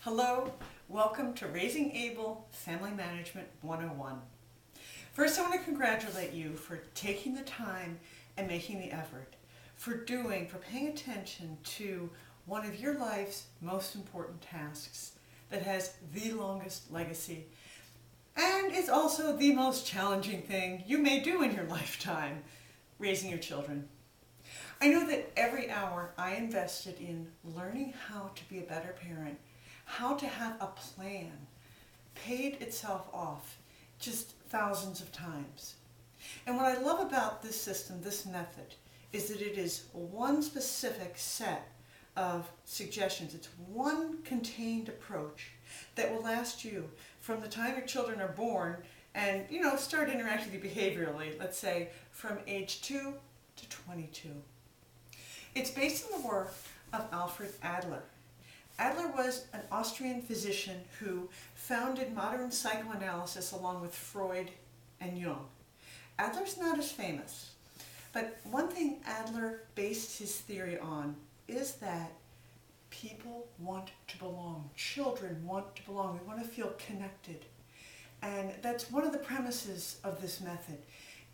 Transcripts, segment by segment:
Hello, welcome to Raising Able Family Management 101. First, I want to congratulate you for taking the time and making the effort, for paying attention to one of your life's most important tasks that has the longest legacy and is also the most challenging thing you may do in your lifetime, raising your children. I know that every hour I invested in learning how to be a better parent, how to have a plan, paid itself off just thousands of times. And what I love about this system, this method, is that it is one specific set of suggestions. It's one contained approach that will last you from the time your children are born and, start interacting with you behaviorally, let's say from age 2 to 22. It's based on the work of Alfred Adler. Adler was an Austrian physician who founded modern psychoanalysis along with Freud and Jung. Adler's not as famous, but one thing Adler based his theory on is that people want to belong. Children want to belong. We want to feel connected. And that's one of the premises of this method.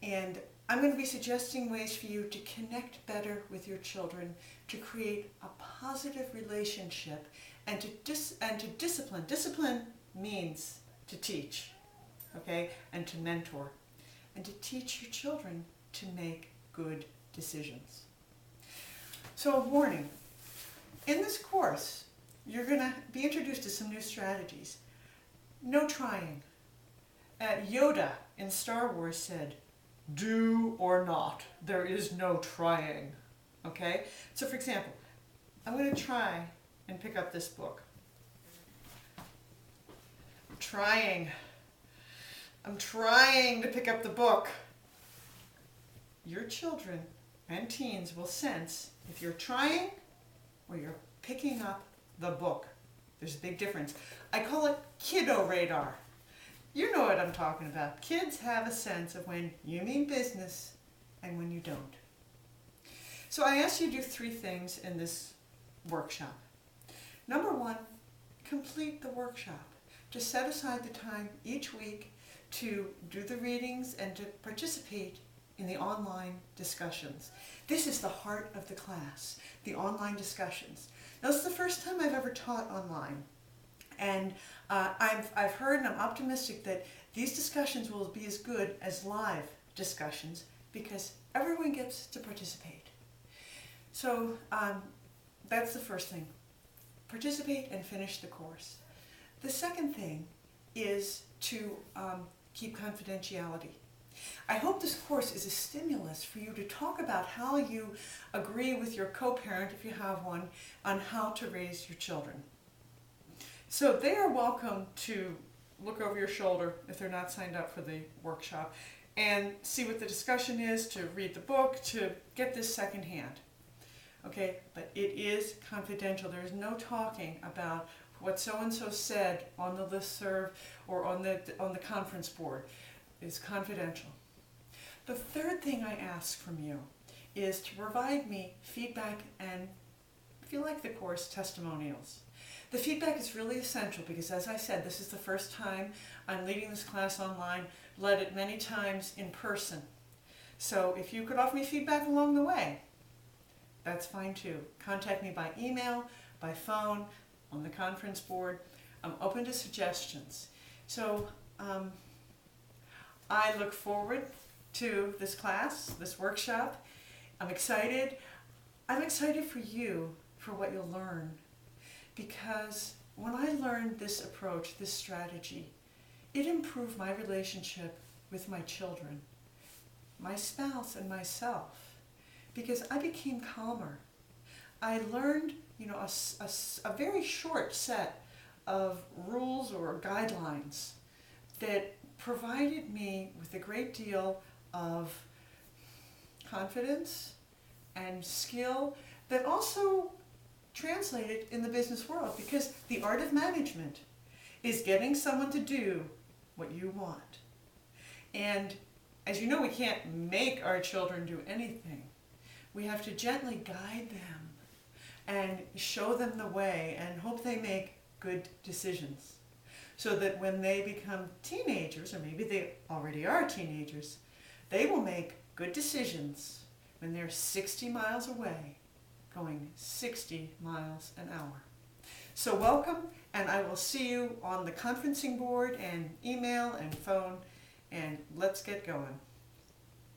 And I'm going to be suggesting ways for you to connect better with your children, to create a positive relationship, and to discipline. Discipline means to teach, okay, and to mentor, and to teach your children to make good decisions. So a warning, in this course, you're going to be introduced to some new strategies. No trying. Yoda in Star Wars said, "Do or not, there is no trying." Okay? So for example, I'm going to try and pick up this book. I'm trying to pick up the book. Your children and teens will sense if you're trying or you're picking up the book. There's a big difference. I call it kiddo radar. You know what I'm talking about. Kids have a sense of when you mean business and when you don't. So I asked you to do 3 things in this workshop. Number 1, complete the workshop. Just set aside the time each week to do the readings and to participate in the online discussions. This is the heart of the class, the online discussions. Now, this is the first time I've ever taught online. And I've heard and I'm optimistic that these discussions will be as good as live discussions because everyone gets to participate. So that's the first thing. Participate and finish the course. The second thing is to keep confidentiality. I hope this course is a stimulus for you to talk about how you agree with your co-parent, if you have one, on how to raise your children. So they are welcome to look over your shoulder if they're not signed up for the workshop and see what the discussion is, to read the book, to get this secondhand. Okay, but it is confidential. There is no talking about what so-and-so said on the listserv or on the conference board. It's confidential. The third thing I ask from you is to provide me feedback and, if you like the course, testimonials. The feedback is really essential because, as I said, this is the first time I'm leading this class online, led it many times in person. So if you could offer me feedback along the way, that's fine too. Contact me by email, by phone, on the conference board. I'm open to suggestions. So I look forward to this class, this workshop. I'm excited. I'm excited for you, for what you'll learn. Because when I learned this approach, this strategy, it improved my relationship with my children, my spouse, and myself. Because I became calmer. I learned, a very short set of rules or guidelines that provided me with a great deal of confidence and skill that also translated in the business world, because the art of management is getting someone to do what you want. And as you know, we can't make our children do anything. We have to gently guide them and show them the way and hope they make good decisions, so that when they become teenagers, or maybe they already are teenagers, they will make good decisions when they're 60 miles away, going 60 miles an hour. So welcome, and I will see you on the conferencing board and email and phone, and let's get going.